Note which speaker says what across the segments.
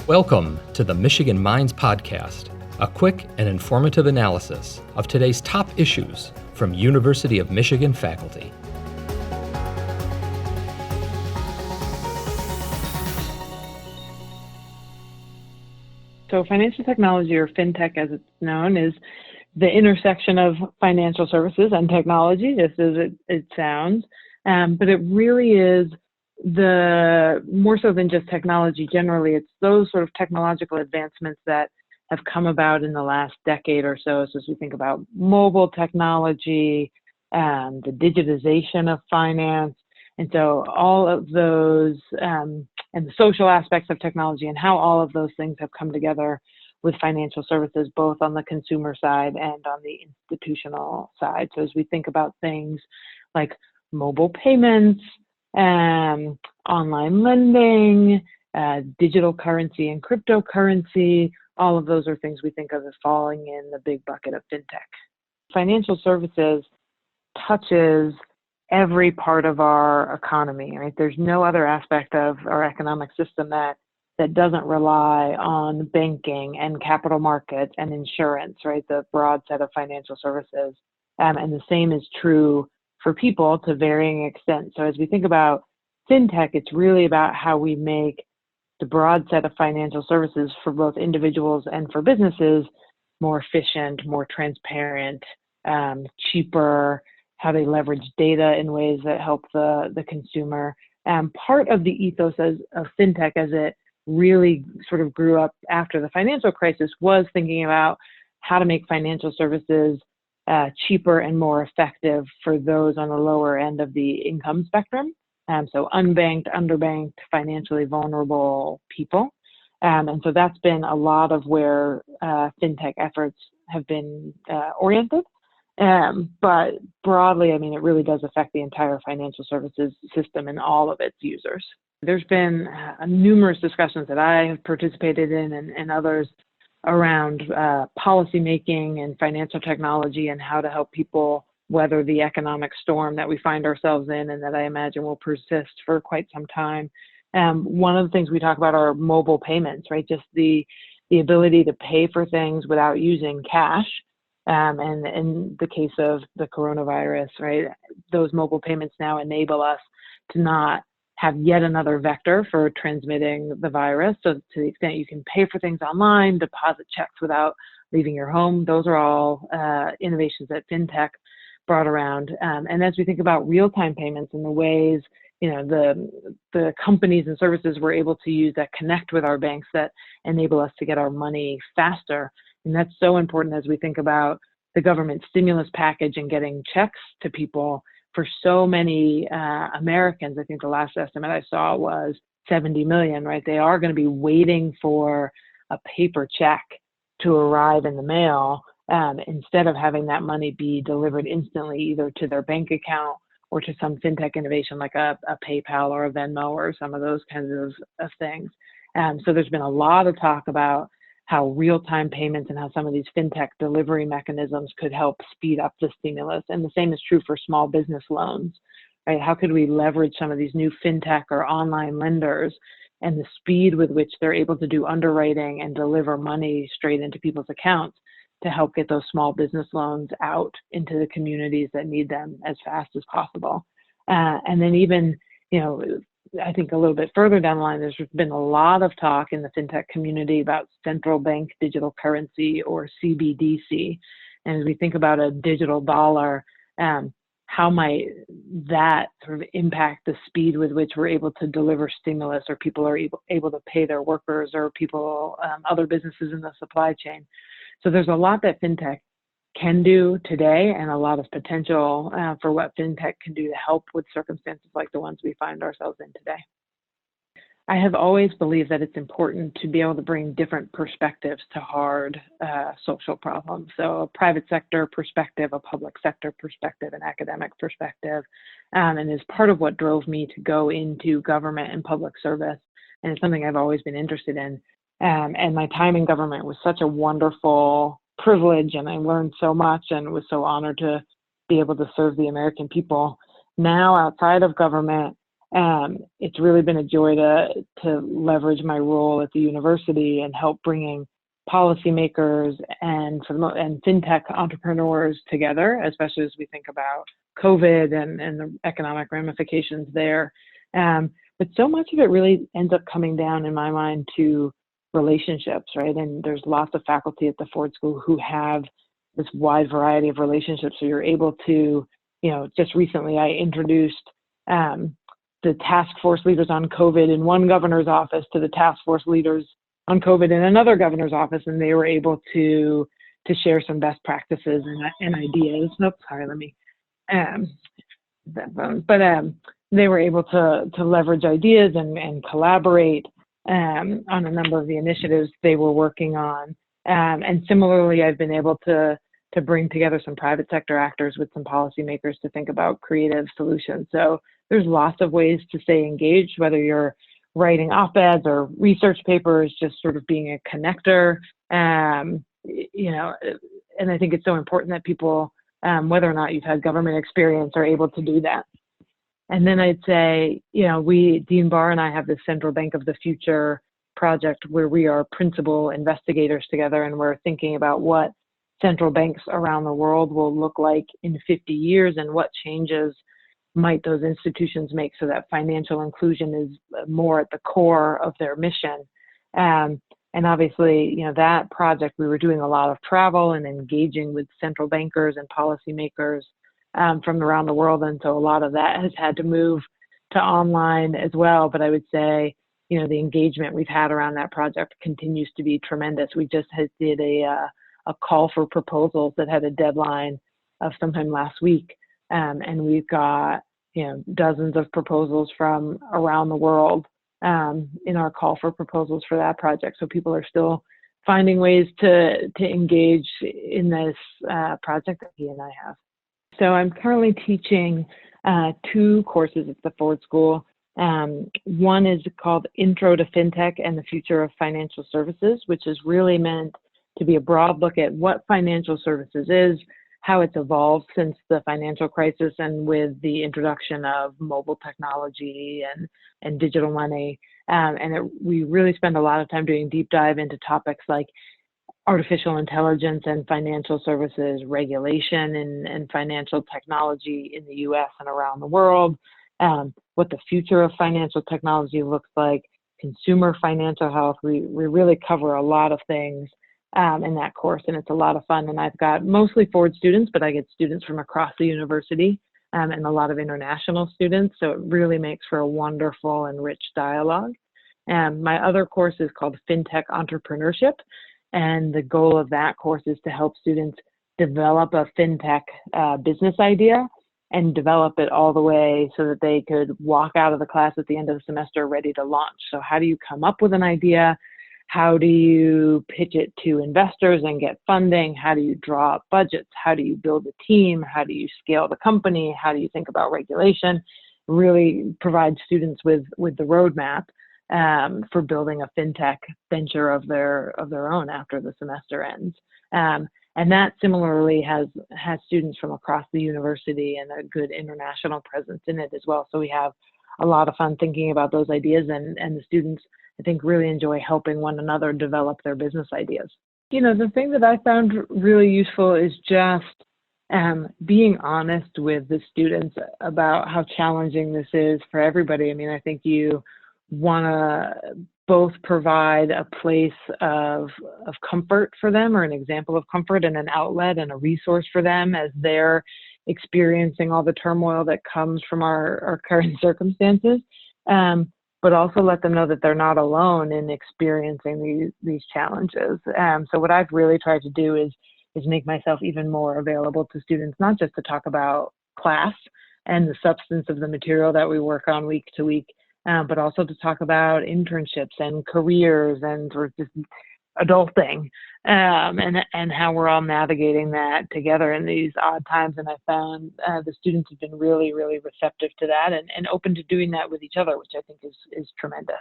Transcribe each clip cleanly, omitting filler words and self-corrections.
Speaker 1: Welcome to the Michigan Minds Podcast, a quick and informative analysis of today's top issues from University of Michigan faculty.
Speaker 2: So financial technology, or fintech as it's known, is the intersection of financial services and technology, just as it sounds. But it really is the more so than just technology generally. It's those sort of technological advancements that have come about in the last decade or so. So as we think about mobile technology, the digitization of finance, and so all of those and the social aspects of technology and how all of those things have come together with financial services, both on the consumer side and on the institutional side. So as we think about things like mobile payments, online lending, digital currency and cryptocurrency, all of those are things we think of as falling in the big bucket of fintech. Financial services touches every part of our economy, right? There's no other aspect of our economic system that doesn't rely on banking and capital markets and insurance, right? The broad set of financial services. And the same is true for people to varying extents. So as we think about fintech, it's really about how we make the broad set of financial services for both individuals and for businesses more efficient, more transparent, cheaper, how they leverage data in ways that help the consumer. Part of the ethos of fintech as it really sort of grew up after the financial crisis was thinking about how to make financial services cheaper and more effective for those on the lower end of the income spectrum. So unbanked, underbanked, financially vulnerable people. And so that's been a lot of where fintech efforts have been oriented. But broadly, I mean, it really does affect the entire financial services system and all of its users. There's been numerous discussions that I have participated in and others around policy making and financial technology and how to help people weather the economic storm that we find ourselves in and that I imagine will persist for quite some time. One of the things we talk about are mobile payments, right? Just the ability to pay for things without using cash. And in the case of the coronavirus, right, those mobile payments now enable us to not have yet another vector for transmitting the virus. So to the extent you can pay for things online, deposit checks without leaving your home, those are all innovations that fintech brought around. And as we think about real-time payments and the ways, you know, the companies and services we're able to use that connect with our banks that enable us to get our money faster. And that's so important as we think about the government stimulus package and getting checks to people. For so many Americans, I think the last estimate I saw was 70 million, right? They are going to be waiting for a paper check to arrive in the mail instead of having that money be delivered instantly either to their bank account or to some fintech innovation like a PayPal or a Venmo or some of those kinds of things. So there's been a lot of talk about how real-time payments and how some of these fintech delivery mechanisms could help speed up the stimulus. And the same is true for small business loans, right? How could we leverage some of these new fintech or online lenders and the speed with which they're able to do underwriting and deliver money straight into people's accounts to help get those small business loans out into the communities that need them as fast as possible. And then even, you know, I think a little bit further down the line, there's been a lot of talk in the fintech community about central bank digital currency or CBDC. And as we think about a digital dollar, how might that sort of impact the speed with which we're able to deliver stimulus or people are able to pay their workers or people, other businesses in the supply chain. So there's a lot that fintech can do today and a lot of potential for what fintech can do to help with circumstances like the ones we find ourselves in today. I have always believed that it's important to be able to bring different perspectives to hard social problems. So a private sector perspective, a public sector perspective, an academic perspective, and is part of what drove me to go into government and public service. And it's something I've always been interested in. And my time in government was such a wonderful privilege, and I learned so much and was so honored to be able to serve the American people. Now outside of government, It's really been a joy to leverage my role at the university and help bringing policymakers and fintech entrepreneurs together, especially as we think about COVID and the economic ramifications there. But so much of it really ends up coming down, in my mind, to relationships, right? And there's lots of faculty at the Ford School who have this wide variety of relationships. So you're able to, just recently I introduced the task force leaders on COVID in one governor's office to the task force leaders on COVID in another governor's office, and they were able to share some best practices and ideas. Oops, sorry, let me. They were able to leverage ideas and collaborate on a number of the initiatives they were working on. And similarly, I've been able to bring together some private sector actors with some policymakers to think about creative solutions. So there's lots of ways to stay engaged, whether you're writing op-eds or research papers, just sort of being a connector. And I think it's so important that people, whether or not you've had government experience, are able to do that. And then I'd say, Dean Barr and I have this Central Bank of the Future project where we are principal investigators together, and we're thinking about what central banks around the world will look like in 50 years and what changes might those institutions make so that financial inclusion is more at the core of their mission. And obviously, that project, we were doing a lot of travel and engaging with central bankers and policymakers from around the world. And so a lot of that has had to move to online as well. But I would say, the engagement we've had around that project continues to be tremendous. We just did a call for proposals that had a deadline of sometime last week. And we've got, dozens of proposals from around the world in our call for proposals for that project. So people are still finding ways to engage in this project that he and I have. So I'm currently teaching 2 courses at the Ford School. One is called Intro to Fintech and the Future of Financial Services, which is really meant to be a broad look at what financial services is, how it's evolved since the financial crisis and with the introduction of mobile technology and digital money. We really spend a lot of time doing deep dive into topics like artificial intelligence and financial services regulation and financial technology in the US and around the world, what the future of financial technology looks like, consumer financial health. We really cover a lot of things in that course, and it's a lot of fun. And I've got mostly Ford students, but I get students from across the university and a lot of international students. So it really makes for a wonderful and rich dialogue. My other course is called Fintech Entrepreneurship. And the goal of that course is to help students develop a fintech business idea and develop it all the way so that they could walk out of the class at the end of the semester ready to launch. So how do you come up with an idea? How do you pitch it to investors and get funding? How do you draw up budgets? How do you build a team? How do you scale the company? How do you think about regulation? Really provide students with the roadmap for building a fintech venture of their own after the semester ends. And that similarly has students from across the university and a good international presence in it as well. So we have a lot of fun thinking about those ideas, and the students, I think, really enjoy helping one another develop their business ideas. The thing that I found really useful is just being honest with the students about how challenging this is for everybody. I mean, I think you want to both provide a place of comfort for them, or an example of comfort and an outlet and a resource for them as they're experiencing all the turmoil that comes from our current circumstances, but also let them know that they're not alone in experiencing these challenges. So what I've really tried to do is make myself even more available to students, not just to talk about class and the substance of the material that we work on week to week, but also to talk about internships and careers and sort of just adulting, and how we're all navigating that together in these odd times. And I found the students have been really, really receptive to that and open to doing that with each other, which I think is tremendous.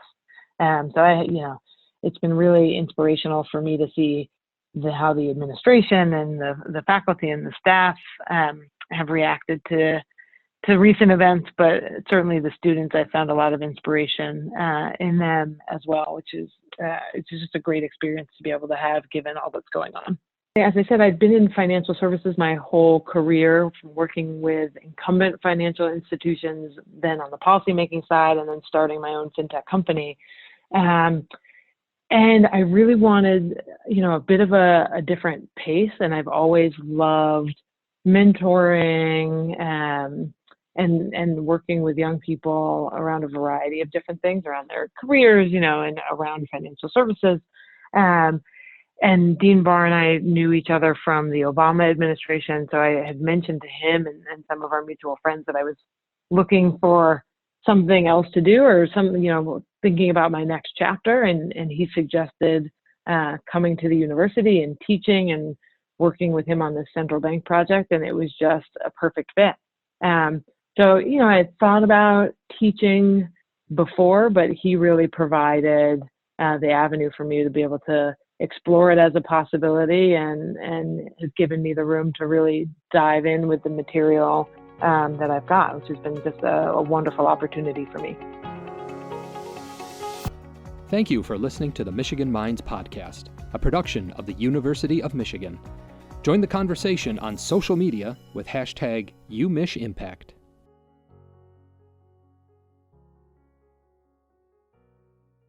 Speaker 2: So it's been really inspirational for me to see how the administration and the faculty and the staff have reacted to to recent events, but certainly the students, I found a lot of inspiration in them as well, which is it's just a great experience to be able to have given all that's going on. As I said, I've been in financial services my whole career, from working with incumbent financial institutions, then on the policymaking side, and then starting my own fintech company. And I really wanted, a bit of a different pace, and I've always loved mentoring and working with young people around a variety of different things around their careers, and around financial services. And Dean Barr and I knew each other from the Obama administration, so I had mentioned to him and some of our mutual friends that I was looking for something else to do, or thinking about my next chapter, and he suggested coming to the university and teaching and working with him on this central bank project, and it was just a perfect fit. So I had thought about teaching before, but he really provided the avenue for me to be able to explore it as a possibility, and has given me the room to really dive in with the material that I've got, which has been just a wonderful opportunity for me.
Speaker 1: Thank you for listening to the Michigan Minds podcast, a production of the University of Michigan. Join the conversation on social media with #UMichImpact.